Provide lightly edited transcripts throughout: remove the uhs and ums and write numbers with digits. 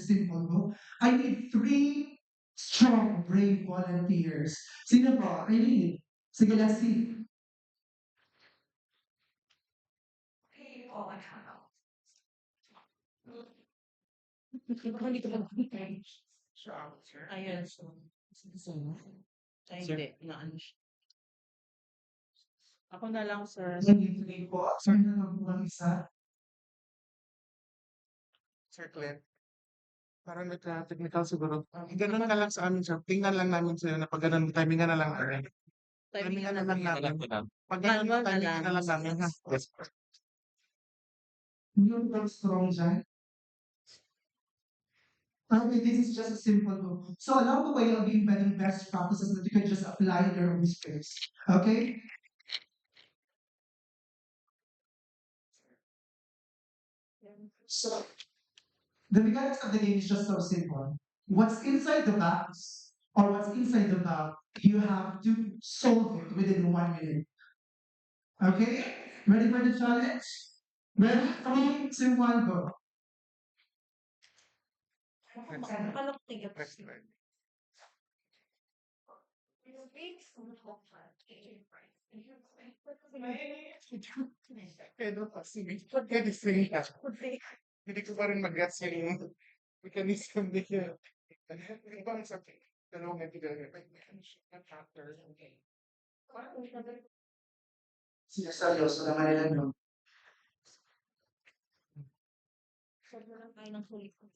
simple book. I need 3 strong, brave volunteers. Sino po? I need. Sige, let's see. Ayan, so. Ay, hindi. Naano siya. Ako na lang, sir. I need 3 po. Sir, na lang po ang isa. Sir Clint, parang technical siguro. Ganun na lang sa amin, sir. Tingnan lang namin sila na pag ganun, timingan na lang namin. Timingan na lang namin. Pag ganun, Manual na timingan na lang namin, ha? Yes. Yung strong dyan. Okay, this is just a simple book. So along the way, I'll be embedding best practices that you can just apply in your own space. Okay? So the mechanics of the game is just so simple. What's inside the box or what's inside the bag, you have to solve it within 1 minute. Okay? Ready for the challenge? Ready? 3, 2, 1, go. Ano ko tingin? Pero kasi, pwede sila. Hindi ko pa rin mag-gets yung mechanism nila. Ibang sabi, dalawang nagiging factor. Seryoso naman nila nyo. Sobrang kayo ng sulit ko.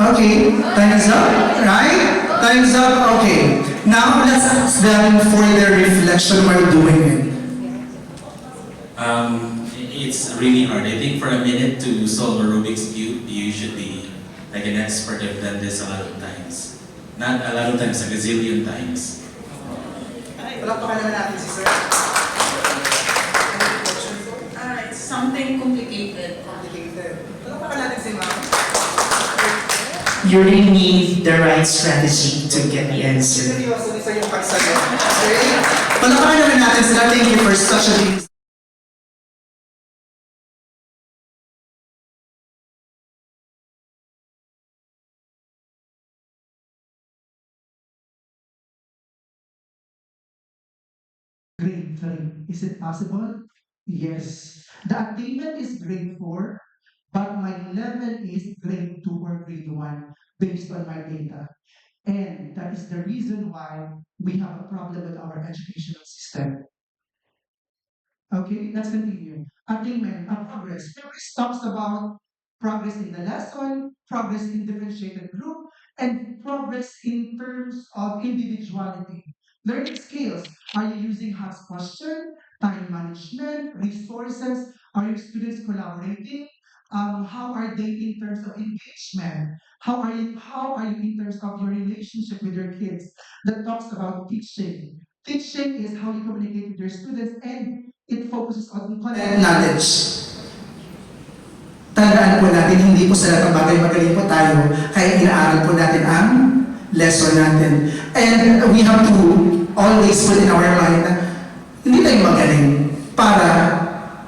Okay, time is up, right? Time is up, okay. Now let's ask them for their reflection while doing it. It's really hard. I think for a minute to solve a Rubik's Cube, you should be like an expert. I've done this a lot of times. Not a lot of times, a gazillion times. Wala pa ka naman natin si sir. It's something complicated. Wala pa ka natin si ma'am. You really need the right strategy to get the answer. Seryoso ni sa yung pagsagot. Okay? Palakapan naman natin sila. Thank you for such a big grade 3. Is it possible? Yes. The attainment is grade 4, but my level is grade 2 or grade 1 based on my data. And that is the reason why we have a problem with our educational system. Okay, let's continue. Attainment, progress. Progress talks about progress in the lesson, progress in differentiated group, and progress in terms of individuality. Learning skills. Are you using HAS question, time management, resources? Are your students collaborating? How are they in terms of engagement? How are you in terms of your relationship with your kids? That talks about teaching. Teaching is how you communicate with your students and it focuses on content knowledge. Tandaan po natin, hindi po sa lahat ng bagay magaling po tayo, kaya inaaral po natin ang lesson natin. And we have to always put in our mind na hindi tayo magaling para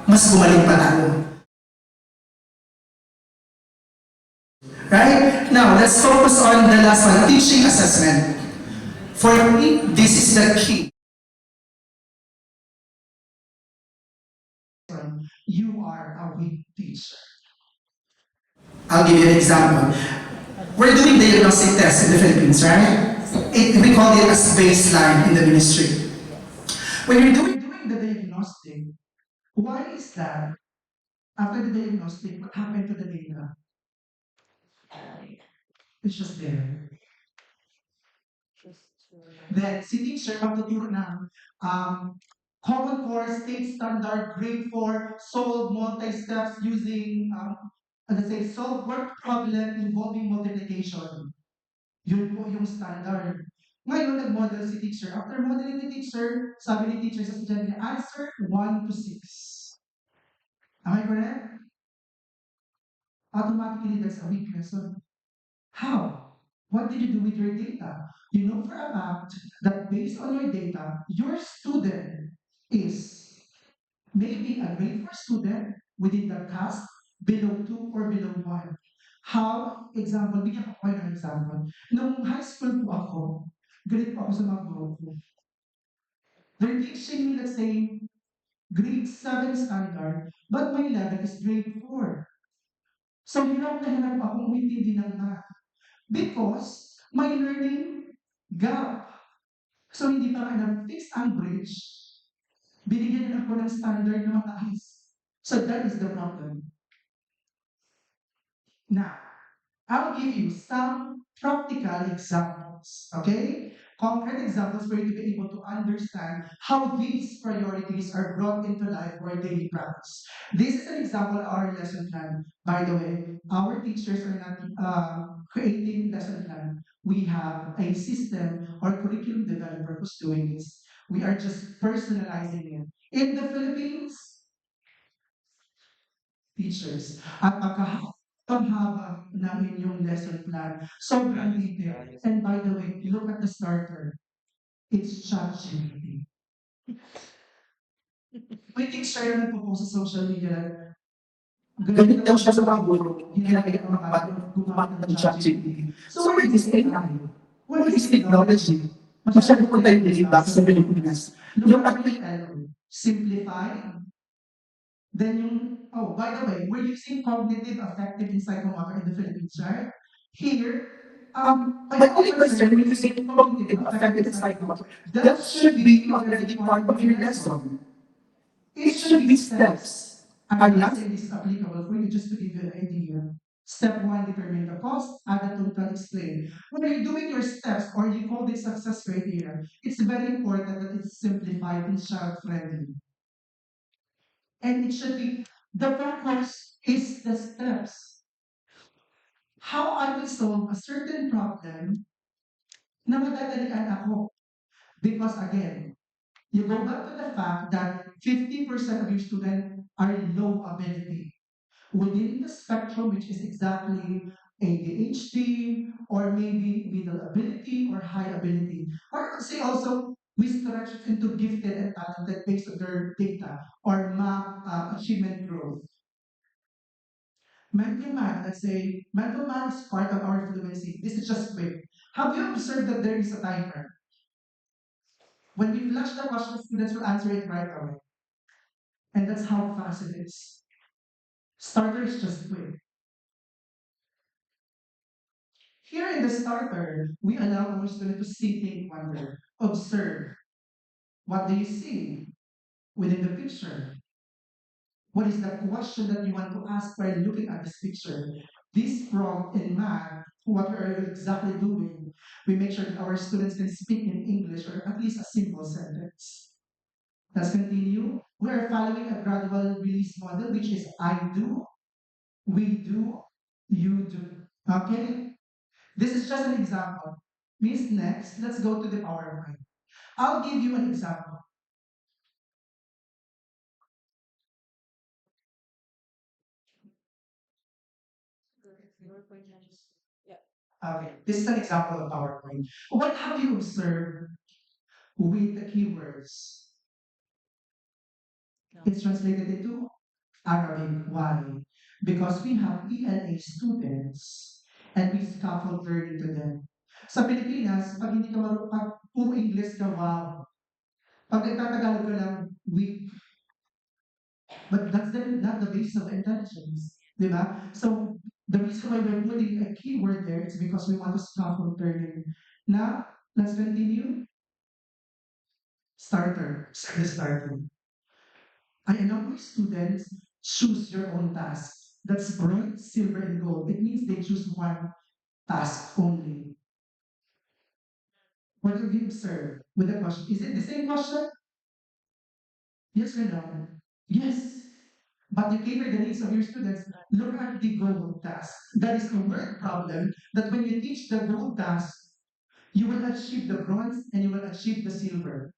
mas gumaling pa tayo. Right? Now, let's focus on the last one, teaching assessment. For me, this is the key. You are a weak teacher. I'll give you an example. We're doing the diagnostic test in the Philippines, right? We call it as baseline in the ministry. When you're doing the diagnostic, why is that? After the diagnostic, what happened to the data? It's just there. Then, si teacher magtuturo ng Common Core, State Standard, Grade 4, solve multi-steps using, let's say, solve work problem involving multiplication. Yun po yung standard. Ngayon, nag-model si teacher. After modeling ni teacher, sabi ni teacher sa estudyante niya, answer 1 to 6. Am I correct? automatically that's a weak lesson. How? What did you do with your data? You know for a fact that based on your data, your student is maybe a grade 4 student within the class below 2 or below 1. How? Example, bigyan ko kayo ng example. Nung high school po ako, grade po ako sa mga guro ko. They're teaching me, let's say, grade 7 standard, but my level is grade 4. So hirap na hirap akong umintindi ng math because my learning gap. So hindi pa nga na-fix ang bridge, binigyan na ako ng standard na mataas. So that is the problem. Now, I'll give you some practical examples, okay? Concrete examples for you to be able to understand how these priorities are brought into life for daily practice. This is an example of our lesson plan. By the way, our teachers are not creating lesson plan. We have a system or curriculum developer who's doing this. We are just personalizing it. In the Philippines, teachers, at paghaba ng inyong lesson plan. Sobrang detailed. And by the way, look at the starter. It's ChatGPT. May teacher na nagpo-post sa social media, Galit daw siya sa mga guro. hinahayag ang mga bata gumamit ng ChatGPT. So where Where is is this AI? AI? Where is technology? Masyado po tayo nilibak sa Pilipinas. Look at the L. Simplify. Then yung, oh, by the way, we're using cognitive affective and psychomotor in the Philippines, right? Here, My only question when you say cognitive affected psychomotor, that should be already part of your lesson. It should be steps. I'm not saying this is applicable for you, just to give you an idea. Step 1, determine the cost, add the total, explain. When you're doing your steps, or you call this success criteria, it's very important that it's simplified and child-friendly. And it should be, the focus is the steps. How I will solve a certain problem na madadalian ako. Because again, you go back to the fact that 50% of your students are low ability. Within the spectrum, which is exactly ADHD, or maybe middle ability or high ability. Or I would say also, we stretch it into gifted and talented based on their data or achievement growth. Mental math, let's say, mental math is part of our fluency. This is just quick. Have you observed that there is a timer? When we flash the question, students will answer it right away. And that's how fast it is. Starter is just quick. Here in the starter, we allow our student to see, think, wonder, observe. What do you see within the picture? What is the question that you want to ask by looking at this picture? This prompt in math, what we are exactly doing, we make sure that our students can speak in English or at least a simple sentence. Let's continue. We are following a gradual release model, which is I do, we do, you do. Okay? This is just an example. Miss, next, let's go to the PowerPoint. I'll give you an example. Okay, this is an example of PowerPoint. What have you observed with the keywords? It's translated into Arabic. Why? Because we have ELA students and we scaffold learning to them. Sa Pilipinas, pag hindi ka marunong, pag puro English ka, wow. Pag nagtatagalog ka lang, weak. But that's not the basis of intelligence. Di ba? So, the reason why we're putting a keyword there is because we want to scaffold learning. Now, let's continue. Starter. The starter. I allow my students choose your own task. That's bronze, silver, and gold. It means they choose one task only. What have you observed with the question? Is it the same question? Yes or no? Yes. But you cater the needs of your students. Look at the gold task. That is a word problem that when you teach the gold task, you will achieve the bronze and you will achieve the silver.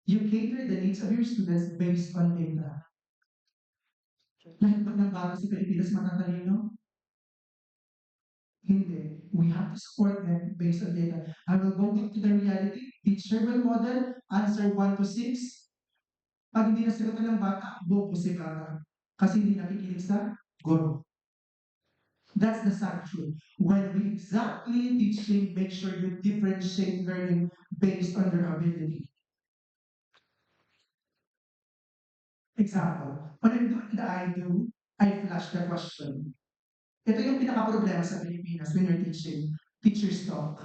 You cater the needs of your students based on data. Lahat ba ng bata sa Pilipinas matatalino? Hindi. We have to support them based on data. I will go back to the reality. Teacher will model, answer 1 to 6. Pag hindi nasagutan ng bata, bobo si bata. Kasi hindi nakikinig sa guro. That's the sad truth. When we exactly teaching, make sure you differentiate learning based on their ability. Example, when I'm doing the I do, I flash the question. Ito yung pinaka-problema sa Pilipinas when you're teaching. Teacher's talk.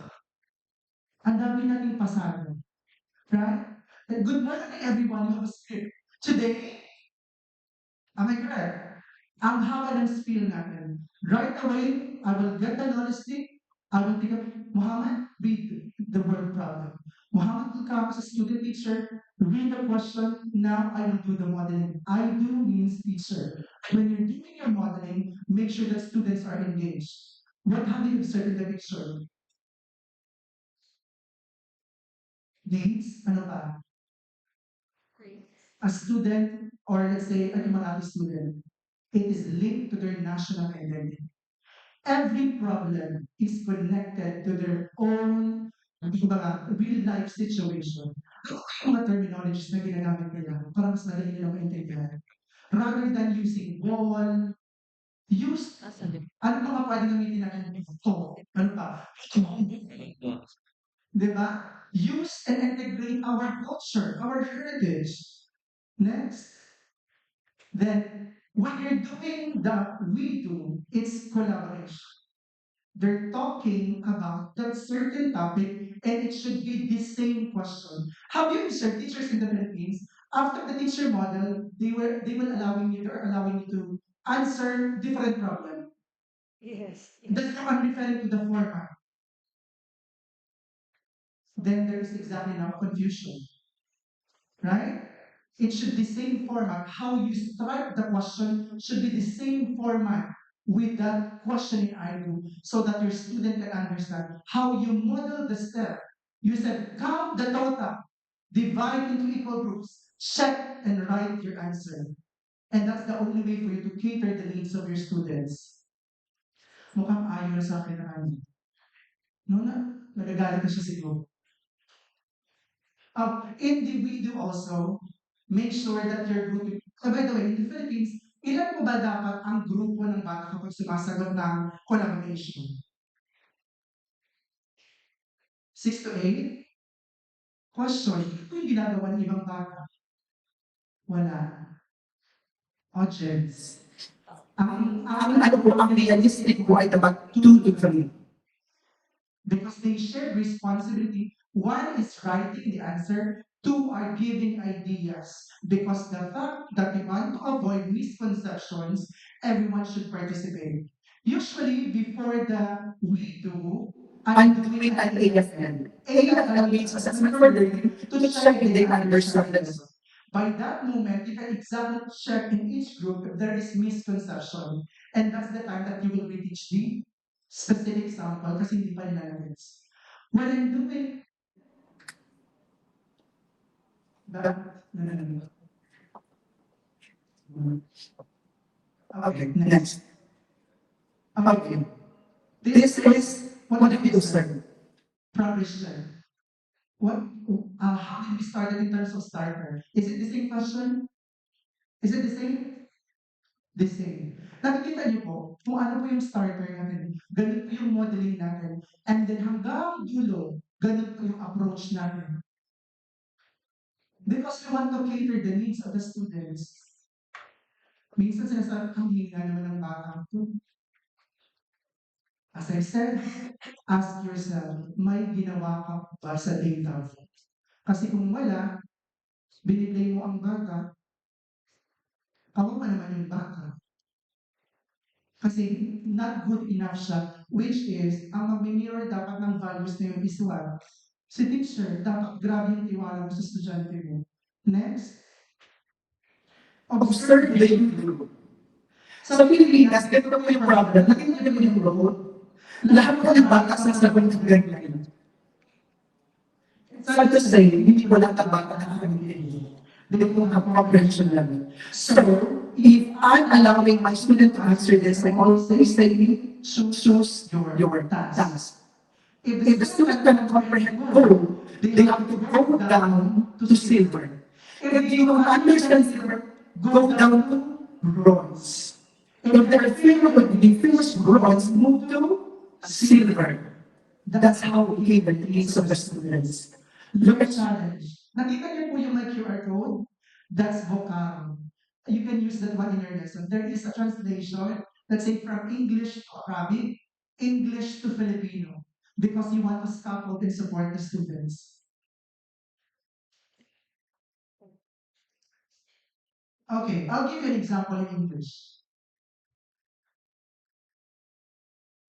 Ang dami nating pasado. Right? And good morning everyone, you have a script. Today, am I correct? Ang haba ng spiel natin. Right away, I will get the knowledge stick. I will pick up, Muhammad, read the word problem. Muhammad will come as a student teacher, read the question, now I will do the modeling. I do means teacher. When you're doing your modeling, make sure that students are engaged. What have you observed in the picture? Needs, ano pa? A student, or let's say, an Emirati student, it is linked to their national identity. Every problem is connected to their own real-life situation. Ano yung mga terminologies na ginagamit nila para mas madali nila maintindihan? Rather than using wall, use, ano mga pwede gamitin natin? Ito, ano pa? Diba? Use and integrate our culture, our heritage. Next. Then, when you're doing the we do, it's collaboration. They're talking about that certain topic and it should be the same question. Have you observed teachers in the Philippines? After the teacher model, they're allowing you to answer different problem. Yes. That's how I'm referring to the format. Then there is exactly now confusion. Right? It should be same format. How you start the question should be the same format with that question in IDO so that your student can understand how you model the step. You said, count the total, divide into equal groups, check and write your answer. And that's the only way for you to cater the needs of your students. Mukhang ayaw na sa akin na ano. No na, nagagalit na siya siguro. In the video also, make sure that your group, by the way, in the Philippines, ilan po ba dapat ang grupo ng bata kapag sumasagot ng collaboration? 6 to 8? Question, ito yung ginagawa ng ibang bata. Wala. Audience. Ang ano po, ang realistic po ay dapat 2 to 3. Because they share responsibility. One is writing the answer, two are giving ideas. Because the fact that we want to avoid misconceptions, everyone should participate. Usually, before the we do, I'm doing an AFN. AFN means assessment for learning to check if they understand the lesson. By that moment, you can exactly check in each group if there is misconception. And that's the time that you will reteach the specific sample kasi hindi pa nila na-gets. When I'm doing that, no. Okay, next. Okay. This is what have you observed? Progression. How did we start in terms of starter? Is it the same question? Is it the same? The same. Nakikita niyo po kung ano po yung starter natin. Ganun po yung modeling natin. And then hanggang dulo, ganun po yung approach natin. Because we want to cater the needs of the students. Minsan sinasabi, ang hina naman ng bata ko. As I said, ask yourself, may ginawa ka ba sa data? Kasi kung wala, biniplay mo ang bata, kawawa naman yung bata. Kasi not good enough siya, which is, ang mag-mirror dapat ng values na yung visual. Si teacher, dapat grabe yung tiwala mo sa estudyante mo. Next. Observe the group. Sa Pilipinas, ganito po yung problem. Nakita niyo po yung road. Lahat po ng bata sa sagot ng ganyan. Sad to say, hindi po lahat ng bata nakakamitin. They don't have comprehension level. So, if I'm allowing my student to answer this, I'm always saying, choose your task. If If the the student student cannot cannot comprehend comprehend gold, gold, they they have have to to go go down down to to silver. silver. If If they they don't don't understand understand silver, silver, go go down down to to bronze. bronze. If If they're they're failure failure with with the the finished finished bronze, bronze, move move to to silver. silver. That's That's how how we we give give the the needs needs of of the the students. students. Look Look at at challenge. Nakita niyo po yung my QR code? That's vocab. You can use that one in your lesson. There is a translation, let's say from English to Arabic, English to Filipino, because you want to scaffold and support the students. Okay, I'll give you an example in English.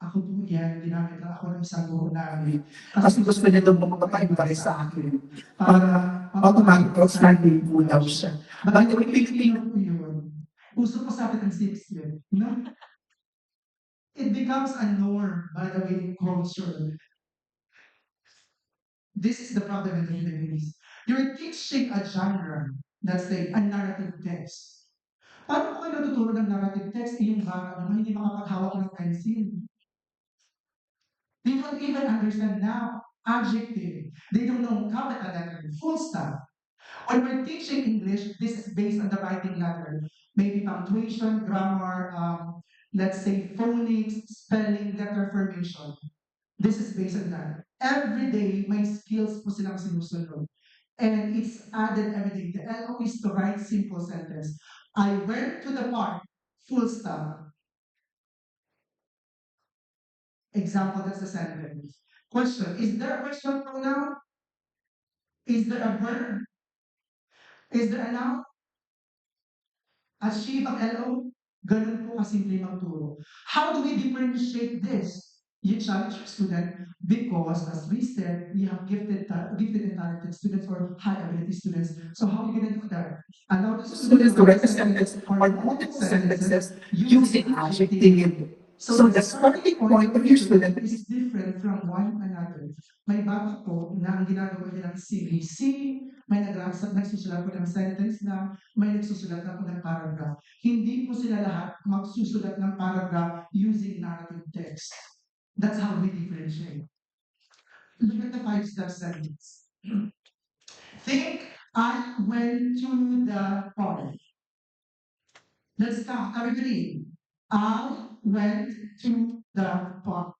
Ako po yan, ginamit lang ako ng isang guro namin. Kasi gusto niya daw magpapa-invite sa akin para automatic outstanding po daw siya. By By the the way, way, Pilipino Pilipino po yun. Uso po sa atin ang 60. No? It becomes a norm, by the way, in culture. This is the problem in the Philippines. You're teaching a genre, let's say, a narrative text. Paano ko kayo natuturo ng narrative text? Eh, yung bata naman hindi makapaghawak ng pencil. They don't even understand now adjective. They don't know capital letter, full stop. When we're teaching English, this is based on the writing letter. Maybe punctuation, grammar, let's say phonics, spelling, letter formation. This is based on that. Every day, may skills po silang sinusunod. And it's added every day. The LO is to write simple sentence. I went to the park, full stop. Example, that's the sentence. Question, is there a question pronoun? Is there a verb? Is there a noun? Achieve ang LO? Ganun po kasimple magturo. How do we differentiate this? You challenge your student because, as we said, we have gifted and talented students or high ability students. So how are you going to do that? Allow the student students to to write write a a sentence sentence or or multiple multiple sentences sentences using using adjective. adjective. So So the the starting starting point point of of your your student student is different from one another. May bata po na ang ginagawa niya ng CBC, may nagsusulat po ng sentence na, may nagsusulat na po ng paragraph. Hindi po sila lahat magsusulat ng paragraph using narrative text. That's how we differentiate. Look at the five-step sentence. Think, I went to the park. Let's count, everybody. I went to the park.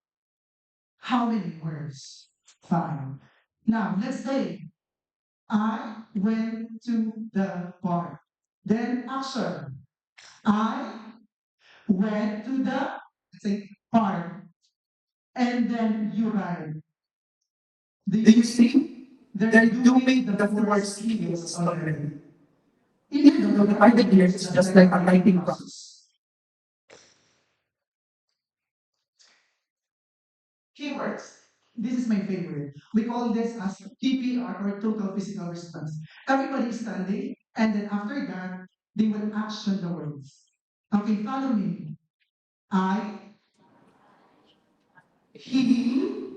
How many words? 5. Now, let's say, I went to the park. Then action. I went to the, let's say, park. And then you write. Do Do you you see? see? They're They're doing doing the the four four skills skills already. already. Even though Even though the the target target here here is is just just like like a a writing writing process. Keywords. This is my favorite. We call this as TPR or total physical response. Everybody is standing, and then after that, they will action the words. Okay, follow me. I, he,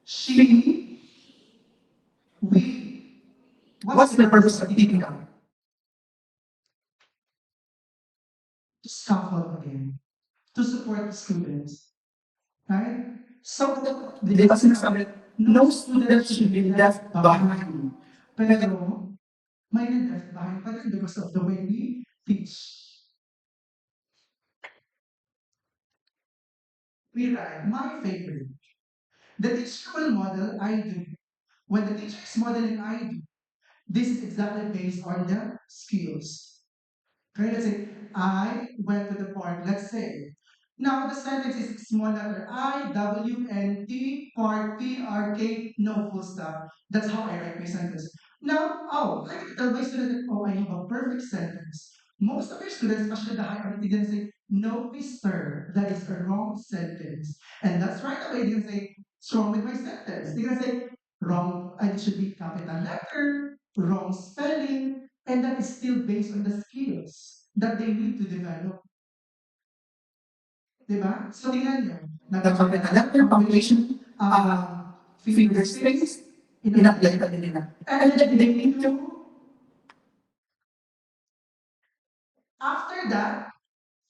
she, we. What's the purpose of TPR? To scaffold again, to support the students. Right? So, di Di ba ba sinasabi, sinasabi, no no student student should should be be left left behind. behind. Pero, may na-left behind pa rin because of the way we teach. We write, my favorite. The teacher will model I do. When the teacher is modeling I do, this is exactly based on the skills. Okay, let's say, I went to the park, let's say. Now, the sentence is small letter I, W, N, T, park, P, R, K, no full stop. That's how I write my sentence. Now, I can tell my student that, I have a perfect sentence. Most of your students, especially the higher ability, gonna say, no, mister, that is a wrong sentence. And that's right away, they're gonna say, what's wrong with my sentence? They're gonna say, wrong, and it should be capital letter, wrong spelling, and that is still based on the skills that they need to develop. Diba? So tingnan nyo, Nagkakita nagkakaroon letter, punctuation, punctuation, finger finger space, space, in-apply in-apply pa pa nila. nila. And And then then they they need need to to After that,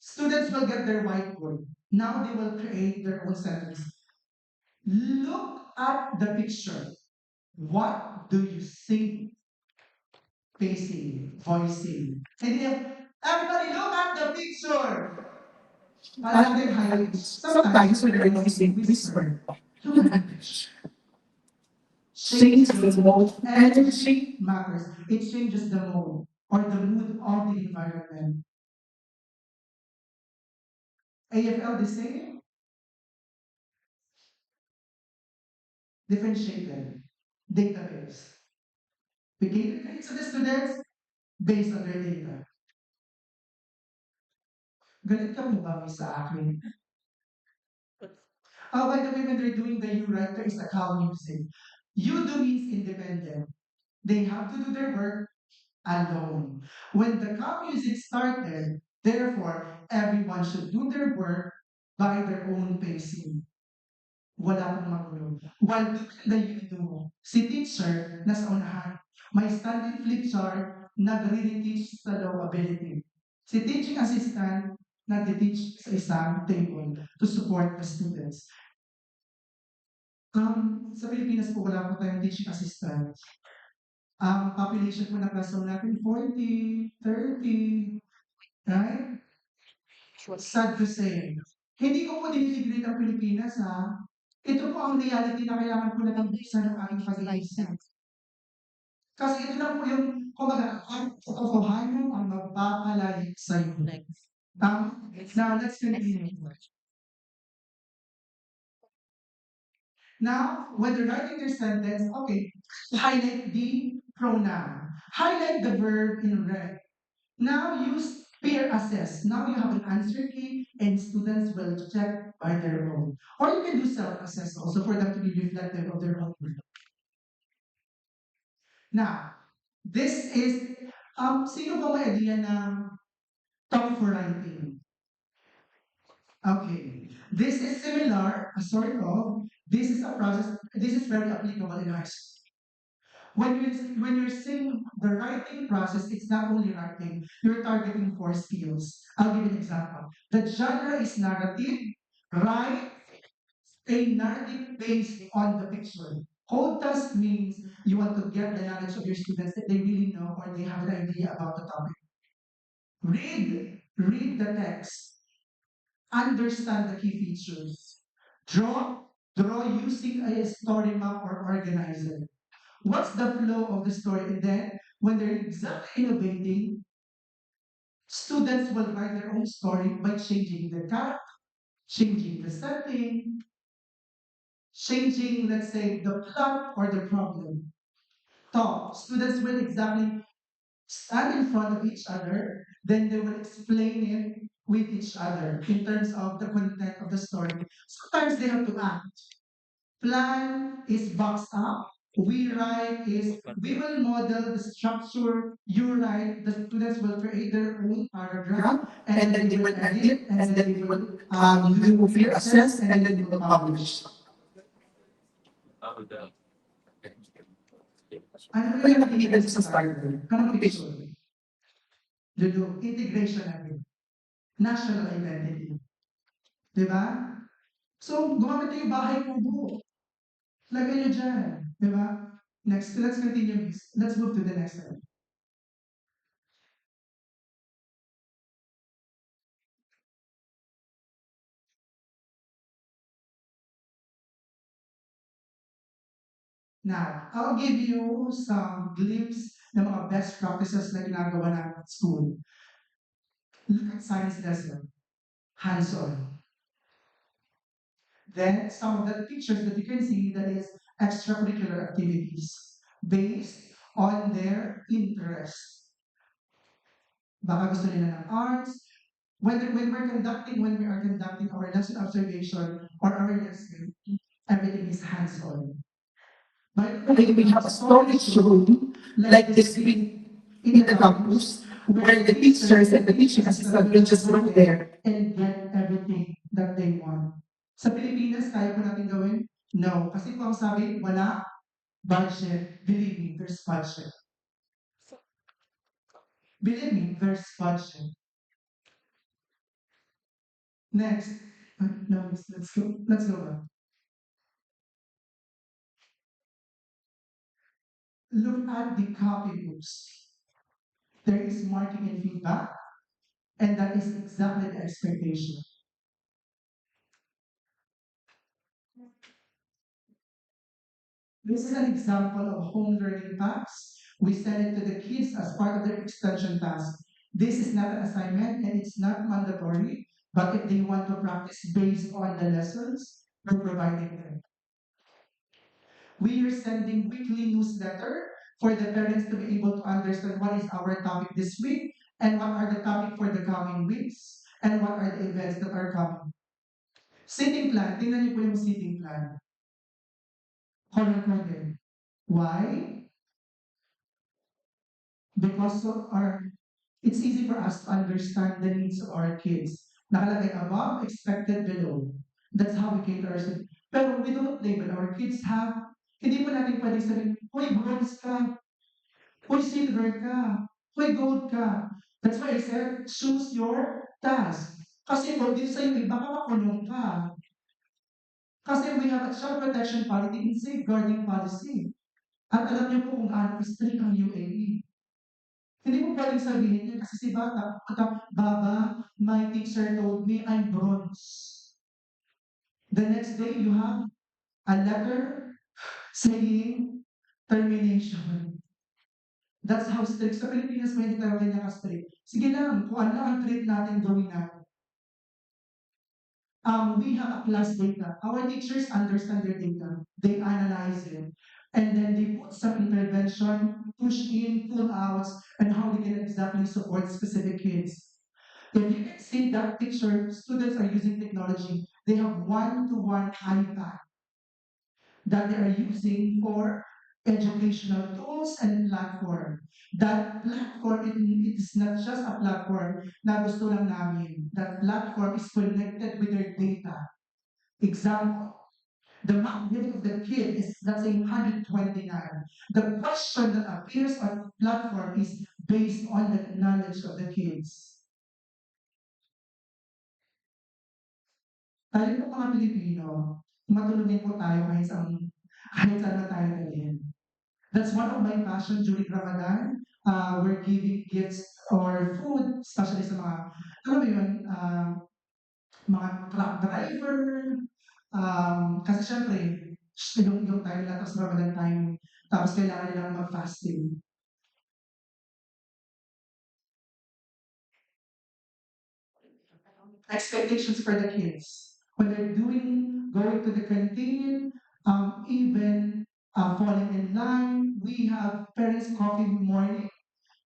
students will get their whiteboard. Now they will create their own sentence. Look at the picture. What do you see? Facing, voicing. And then, everybody look at the picture. Palaging highlights. Sometimes when they're noising, whisper. Look at the picture. Change the mode, Energy matters. It changes the mode or the mood of the environment. AFL the same, differentiated database. We gave the grades to the students based on their data. Galit ka mo ba sa akin? Oh, by the way, when they're doing the U right, there is a cow music. You do means independent. They have to do their work alone. When the cow music started, therefore, everyone should do their work by their own pacing. Wala pong magulo. While doing the you-do, si teacher nasa unahan. May standing flip chart, nagre-teach sa low ability. Si teaching assistant, nag-teach sa isang table to support the students. Sa Pilipinas po, wala po tayong teaching assistant. Ang population po ng classroom natin, 40, 30, right? Sad to say. Hindi ko po dinidegrade ang Pilipinas, ha? Ito po ang reality na kailangan ko lang buksan ng aking pag-iisip. Kasi ito lang po yung, kumbaga, ang katotohanan ang magpapalayo sa iyo. Now, let's continue. Now, when they're writing their sentence, okay, highlight the pronoun. Highlight the verb in red. Now use peer assess. Now you have an answer key and students will check by their own. Or you can do self-assess also for them to be reflective of their own work. Now, this is, sino ba may idea ng talk for writing? Okay, this is similar, sort of, this is a process, this is very applicable in high school. When you're saying the writing process, it's not only writing, you're targeting 4 skills. I'll give you an example. The genre is narrative, write a narrative based on the picture. Code task means you want to get the knowledge of your students that they really know or they have an idea about the topic. Read the text. Understand the key features. Draw using a story map or organizer. What's the flow of the story? And then, when they're exactly innovating, students will write their own story by changing the character, changing the setting, changing, let's say, the plot or the problem. Talk. Students will exactly stand in front of each other, then they will explain it with each other in terms of the content of the story. Sometimes they have to act. Plan is boxed up. We write is we will model the structure. You write, the students will create their own paragraph, and then they will edit, and then they will do peer assess, and then they will publish. Ano ba yung nakikita sa starter? Anong picture? Dulo, integration natin. National identity. Diba? So, gumamit tayo yung bahay kubo. Lagay nyo dyan. Diba? Next, let's continue this. Let's move to the next slide. Now, I'll give you some glimpse ng mga best practices na ginagawa natin at school. Look at science lesson. Hands-on. Then, some of the pictures that you can see that is extracurricular activities based on their interest. Baka gusto nila ng arts. When we are conducting our lesson observation or our lesson, everything is hands-on. But we have a storage room like this in the campus where the teachers and the teaching assistant will just go there. and get everything that they want. Sa Pilipinas, kaya po natin gawin? No. Kasi kung ang sabi, wala budget. Believe me, there's budget. Believe me, there's budget. Next. No, let's go. Let's go back. Look at the copybooks. There is marking and feedback, and that is exactly the expectation. This is an example of home learning packs. We send it to the kids as part of their extension task. This is not an assignment and it's not mandatory, but if they want to practice based on the lessons, we're providing them. We are sending weekly newsletter for the parents to be able to understand what is our topic this week and what are the topic for the coming weeks and what are the events that are coming. Seating plan, tingnan niyo po yung seating plan. Color-coded. Why? Because of our, it's easy for us to understand the needs of our kids. Nakalagay above, expected below. That's how we cater our students. Pero we don't label our kids have, hindi po natin pwede sabihin, hoy, bronze ka, hoy, silver ka, hoy, gold ka. That's why I said, choose your task. Kasi po, dito sa iyo, baka makulong ka. Kasi we have a child protection policy and safeguarding policy. At alam niyo po kung gaano strict ang UAE. Hindi mo pwedeng sabihin yan kasi si bata, Baba, my teacher told me I'm bronze. The next day, you have a letter saying termination. That's how strict. Sa Pilipinas, may hindi tayo ganyan ka-strict. Sige lang, kung ano lang ang treat natin, gawin natin. We have a class data. Our teachers understand their data. They analyze it. And then they put some intervention, push in, pull outs, and how they can exactly support specific kids. If you can see that picture, students are using technology. They have one-to-one iPad that they are using for educational tools and platform. That platform, it is not just a platform na gusto lang namin. That platform is connected with their data. Example, the math of the kid is, let's say, 129. The question that appears on the platform is based on the knowledge of the kids. Tayo po mga Pilipino, matulungin po tayo kahit saan na tayo dalhin. That's one of my passion during Ramadan. We're giving gifts or food, especially sa mga, alam mo yun, mga truck driver. Kasi syempre, yung tayo lahat sa Ramadan time, tapos kailangan nilang mag-fasting. Expectations for the kids. When they're going to the canteen, even falling in line, we have parents coffee morning,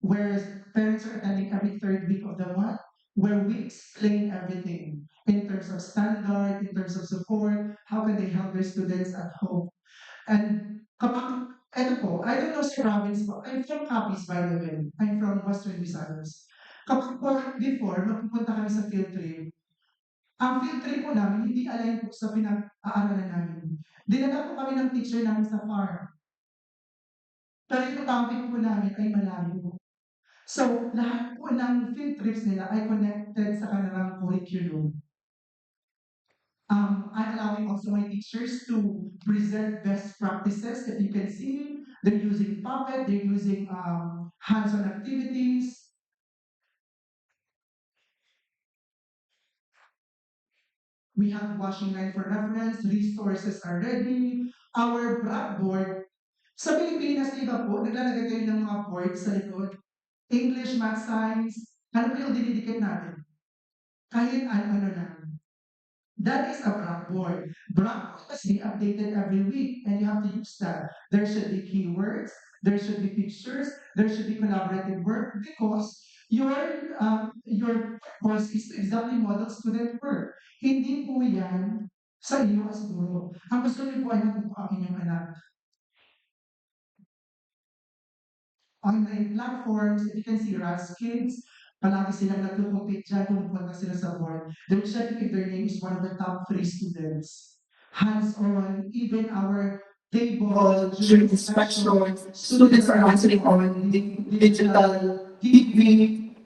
where parents are attending every third week of the month, where we explain everything in terms of standard, in terms of support, how can they help their students at home. And kapag, eto po, I don't know sa province po, I'm from Capiz by the way, I'm from Western Visayas. Kapag po, before, magpupunta kami sa field trip, ang field trip po namin, hindi align po sa pinag-aaralan namin. Dinala po kami ng teacher namin sa farm. Pero yung topic po namin ay malayo. So, lahat po ng field trips nila ay connected sa kanilang curriculum. I'm allowing also my teachers to present best practices. If you can see, they're using puppet, they're using hands-on activities. We have washing line for reference, resources are ready. Our blackboard, sa Pilipinas, iba po, naglalagay kayo ng mga boards sa likod. English, Math, Science, ano po yung dinidikit natin? Kahit ano lang. That is a blackboard. Blackboard must be updated every week, and you have to use that. There should be keywords, there should be pictures, there should be collaborative work, because your purpose is to exactly model student work. Hindi po yan sa iyo as guro. Ang gusto niyo po ay matuto ang inyong anak. Online platforms, if you can see Raz Kids, palagi silang nagko-compete dyan kung punta sila sa board. They're checking if their name is one of the top 3 students. Hands-on, even our table during inspection, students are answering on the digital TV.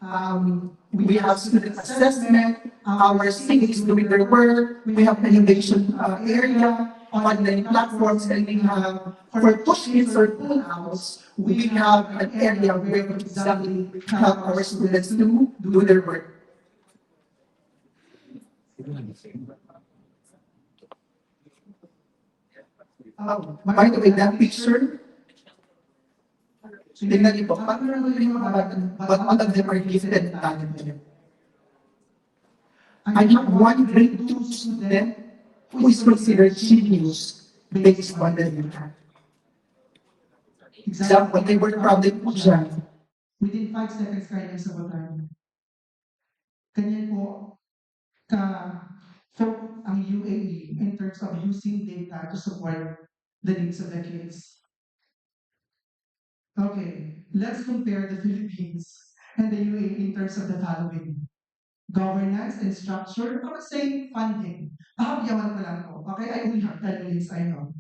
We have student assessment. our CAs doing their work, we have innovation area, online platforms, and we have, for push-ins or pull-outs, we have an area where we exactly help our students to do their work. By the way, that picture, tingnan niyo po, parang yung mga bata, but all of them are gifted and talented. I have one grade 2 student who is considered genius based on the data. Example, they were problem po dyan. Within 5 seconds kaya nang sagutan. Ganyan po ka-focus ang UAE in terms of using data to support the needs of the kids. Okay, let's compare the Philippines and the UAE in terms of the following. Governance and structure, I would say funding. Pahabyawan ko lang to. Okay, I only have 10 minutes, I know.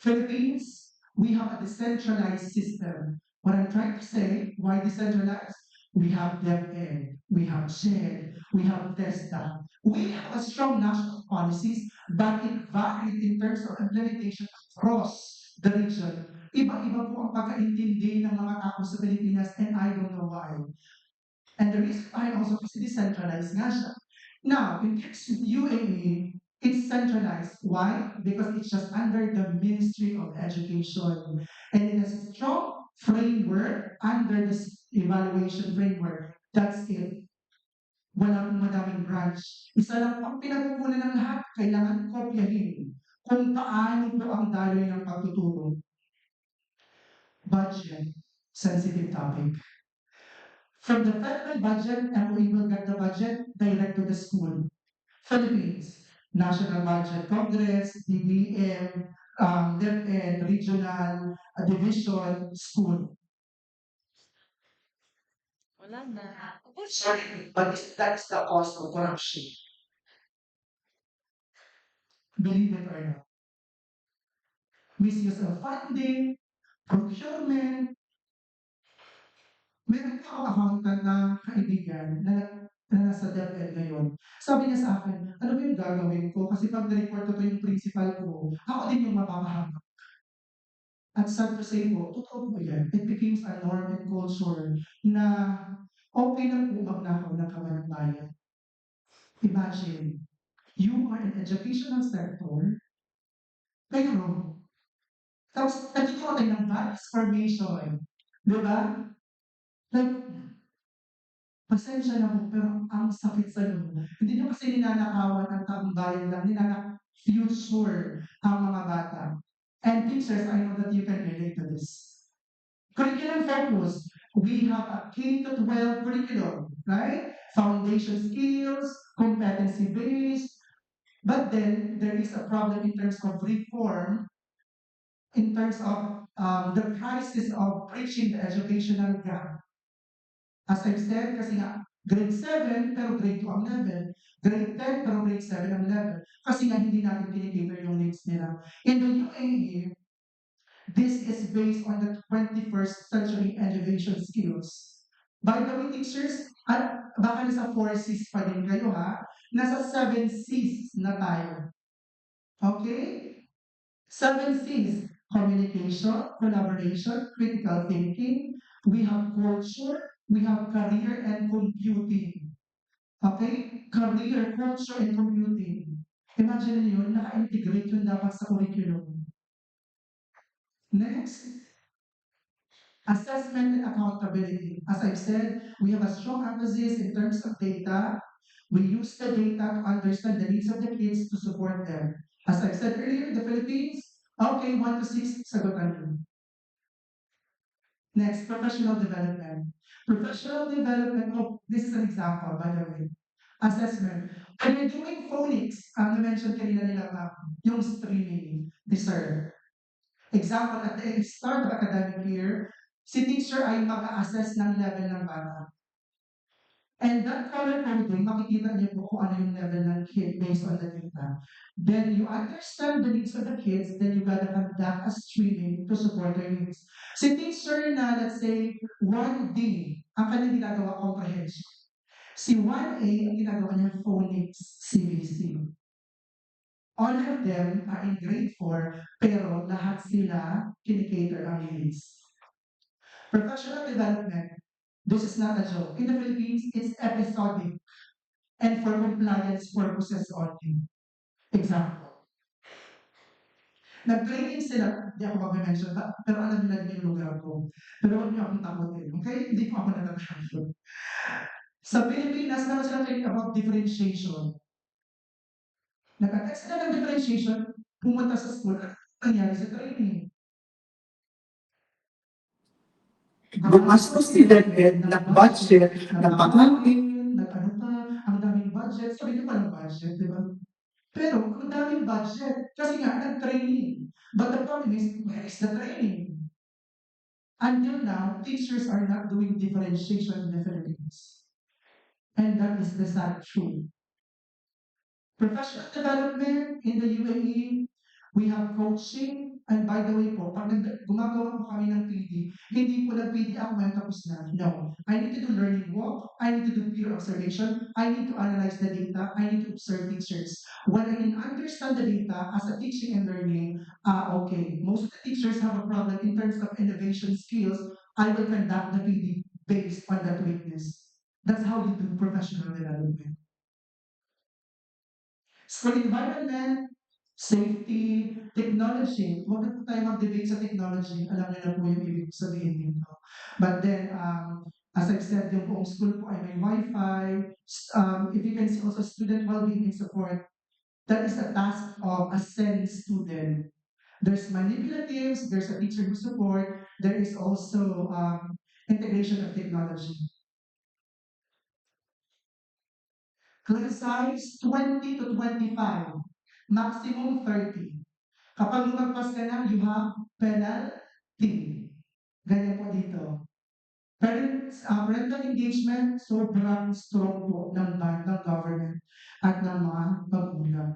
Philippines, we have a decentralized system. What I'm trying to say, why decentralized? We have DepEd, we have SHED, we have TESDA. We have a strong national policies, but it varied in terms of implementation across the region. Iba-iba po ang pagkaintindi ng mga tao sa Pilipinas, and I don't know why. And the reason why also kasi decentralized nga siya. Now, in case of UAE, it's centralized. Why? Because it's just under the Ministry of Education. And it has a strong framework under this evaluation framework. That's it. Wala pong madaming branch. Isa lang ang pinagkukunan ng lahat, kailangan kopyahin kung paano po ang daloy ng pagtuturo. Budget, sensitive topic. From the federal budget, MOE will get the budget direct to the school. Philippines, National Budget Congress, DBM, DepEd, Regional, Division, School. Wala na. Sorry, but that's the cost of corruption. Believe it or not. Misuse of funding, procurement. Meron ako accountant na kaibigan na nasa DepEd ngayon. Sabi niya sa akin, ano ba yung gagawin ko? Kasi pag na-report ko to yung principal ko, ako din yung mapapahamak. At sad to say po, totoo po yan. It becomes a norm and culture na okay lang po magnakaw ng kawan ng bayan. Imagine, you are in educational sector, pero tapos nagtuturo tayo ng values formation. Di ba? Like, pasensya na po, pero ang sakit sa loob. Hindi nyo kasi ninanakawan ang taong bayan lang, future ang mga bata. And teachers, I know that you can relate to this. Curriculum focus, we have a K-12 curriculum, right? Foundation skills, competency-based, but then there is a problem in terms of reform, in terms of the crisis of bridging the educational gap. As I've said, kasi nga, grade 7, pero grade 2 ang level. Grade 10, pero grade 7 ang level. Kasi nga, hindi natin kinikater yung needs nila. In the UAE, this is based on the 21st century innovation skills. By the way, teachers, baka nasa 4 C's pa din kayo ha? Nasa 7 C's na tayo. Okay? 7 C's. Communication, collaboration, critical thinking, we have culture, we have career and computing. Okay? Career, culture, and computing. Imagine niyo, naka-integrate yun dapat sa curriculum. Next, assessment and accountability. As I've said, we have a strong emphasis in terms of data. We use the data to understand the needs of the kids to support them. As I've said earlier, the Philippines, okay, 1 to 6, sagutan yun. Next, professional development. Professional development, oh, this is an example, by the way. Assessment. When you're doing phonics, na-mention kanina nila yung streaming, deserve. Example, at the start of academic year, si teacher ay mag-assess ng level ng bata. And that color coding, makikita niyo po kung ano yung level ng kid based on the data. Then you understand the needs of the kids, then you gotta conduct a streaming to support their needs. Si teacher na, let's say, 1D, ang kanyang ginagawa comprehension. Si 1A, ang ginagawa niya phonics CBC. All of them are in grade 4, pero lahat sila kinikater ang needs. Professional development, this is not a joke. In the Philippines, it's episodic and for compliance purposes only. Example, nag-training sila, hindi ako mag-mention, pero alam nila din yung lugar ko. Pero huwag niyo akong takutin, okay? Hindi ko ako natatakot. Sa Pilipinas, meron silang training about differentiation. Nag-attend sila ng differentiation, pumunta sa school, at nangyari sa training. Gumastos sila din ng budget ng pagkain. Nag-ano pa, ang daming budget. Sabi niyo palang budget, di ba? Pero ang daming budget, kasi nga, nag-training. But the problem is, where is the training? Until now, teachers are not doing differentiation in the Philippines. And that is the sad truth. Professional development in the UAE, we have coaching, and by the way po, pag gumagawa po kami ng PD, hindi po nag-PD ako ngayon tapos na. No. I need to do learning walk, I need to do peer observation, I need to analyze the data, I need to observe teachers. When I can understand the data as a teaching and learning, okay, most of the teachers have a problem in terms of innovation skills, I will conduct the PD based on that witness. That's how you do professional development. School environment, safety, technology. Huwag na po tayo mag-debate sa technology. Alam niyo na po yung ibig sabihin nito. But then, as I've said, yung buong school po ay may Wi-Fi. If you can see also student well-being and support, that is a task of a SEN student. There's manipulatives, there's a teacher who support, there is also integration of technology. Class size 20 to 25, maximum 30. Kapag lumagpas ka na, you have penalty. Ganyan po dito. Parental engagement, sobrang strong po ng government at ng mga magulang.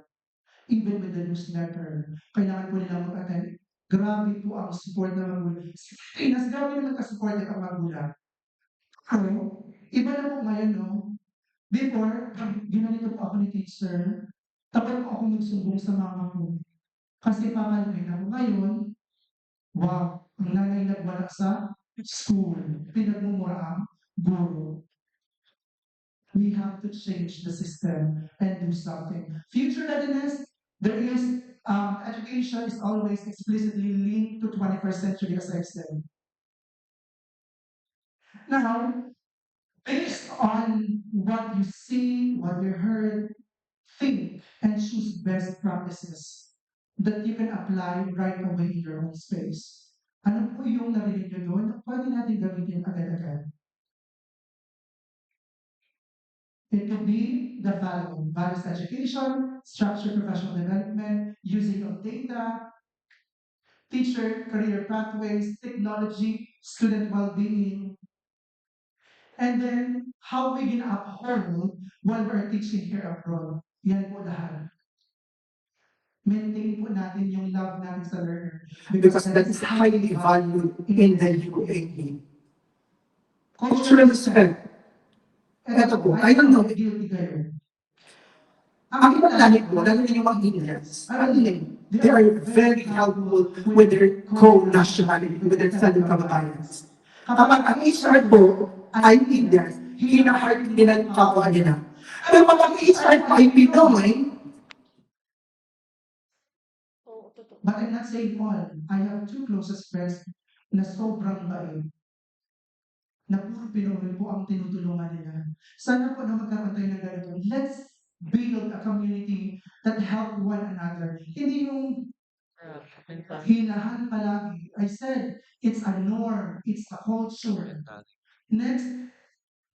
Even with the newsletter, kailangan po nilang mag-attend. Grabe po ang support ng magulang. Sa Pinas, grabe naman ka-supported ang magulang. Pero, iba na po ngayon, no? Before, ginanito po ako ni teacher, takot po ako magsumbong sa mama ko. Kasi pakalagay na ko ngayon, wow, ang nanay nagwala sa school, pinagmumura ang guro. We have to change the system and do something. Future readiness, there is, education is always explicitly linked to 21st century, as I've said. Now, based on what you see, what you heard, think and choose best practices that you can apply right away in your own space. Ano po yung narinig nyo doon? Pwede natin gamitin agad-agad. It could be the following: values education, structured professional development, using of data, teacher career pathways, technology, student well-being, and then how we can uphold while we're teaching here abroad. Yan po lahat. Maintain po natin yung love natin sa learner. Because that is highly valued in the UAE. Cultural respect. Eto po, I don't know. Guilty kayo. Ang ibang lahi po, lalo na yung mga Indians, they are very helpful with their co-nationality, with their fellow kababayans. Kapag ang HR po ay Indians, hinahard nila yung kapwa nila. Pero pag ang HR po ay Pinoy, Oo, totoo. But I'm not saying all. I have two closest friends na sobrang bait. Na puro Pinoy po ang tinutulungan nila. Sana po na magkaroon tayo ng ganito. Let's build a community that help one another. Hindi yung hilahan palagi. I said, it's a norm, it's a culture. Next,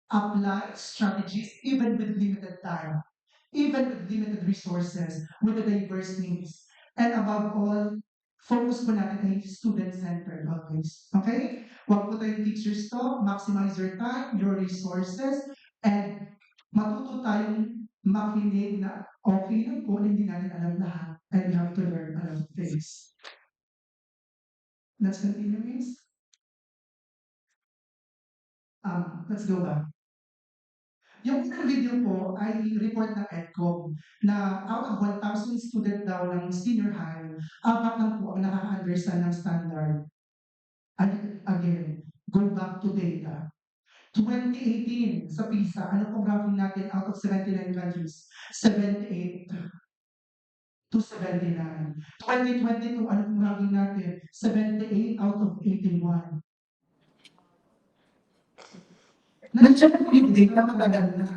apply strategies even with limited time, even with limited resources, with the diverse needs. And above all, focus po natin ay student-centered always. Okay? Huwag po tayong teachers to, maximize your time, your resources, and matuto tayong makinig na okay lang po na hindi natin alam lahat and we have to learn a lot of things. Let's continue, Miss. Let's go back. Yung unang video po ay report ng EDCOM na out of 1,000 student daw ng senior high, 4 lang po ang nakaka-understand ng standard. And again, go back to data. 2018 sa PISA, ano pong ranking natin out of 79 countries? 78 to 79. 2022, ano pong ranking natin? 78 out of 81. Nandiyan po yung data matagal na.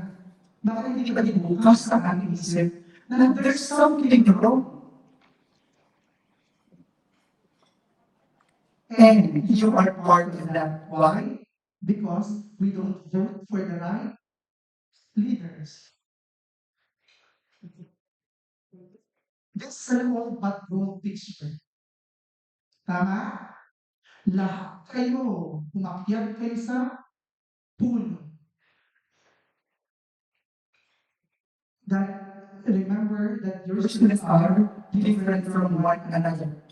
Bakit hindi ba dinukas sa ating isip na there's something wrong? And you are part of that. Why? Why? Because we don't vote for the right leaders. This is an old but gold picture. Tama? Lahat kayo, umakyat kayo sa puno. That remember that your Your students students are are different from one another.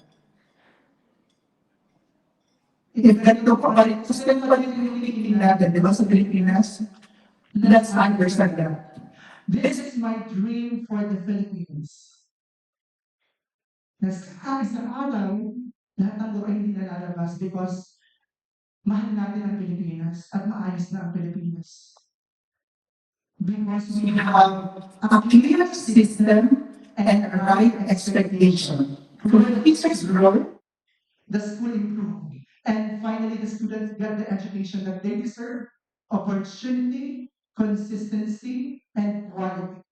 If ganito pa rin, sustainable pa rin yung thinking natin, di ba, sa Pilipinas, let's understand that. This is my dream for the Philippines. Na sa isang araw, lahat ng buhay hindi nalalabas because mahal natin ang Pilipinas at maayos na ang Pilipinas. Because We have a clear system and a right expectation. For the teachers grow, the school improved. And finally, the students get the education that they deserve, opportunity, consistency, and quality.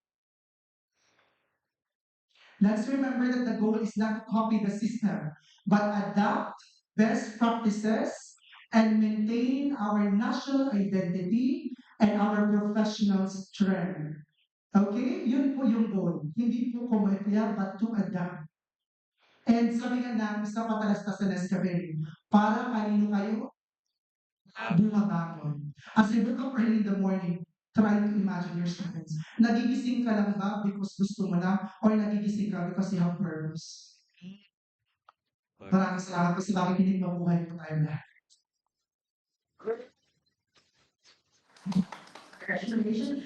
Let's remember that the goal is not to copy the system, but adapt best practices and maintain our national identity and our professional strength. Okay? Yun po yung goal. Hindi po kumopya, but to adapt. And sabi nga namin sa Patalastasan Escabel, para kanino kayo bumabangon. As you wake up early in the morning, try to imagine your students. Nagigising ka lang ba because gusto mo lang or nagigising ka because you have purpose? Maraming salamat po sa makikinig, mabuhay po tayo lahat. Congratulations.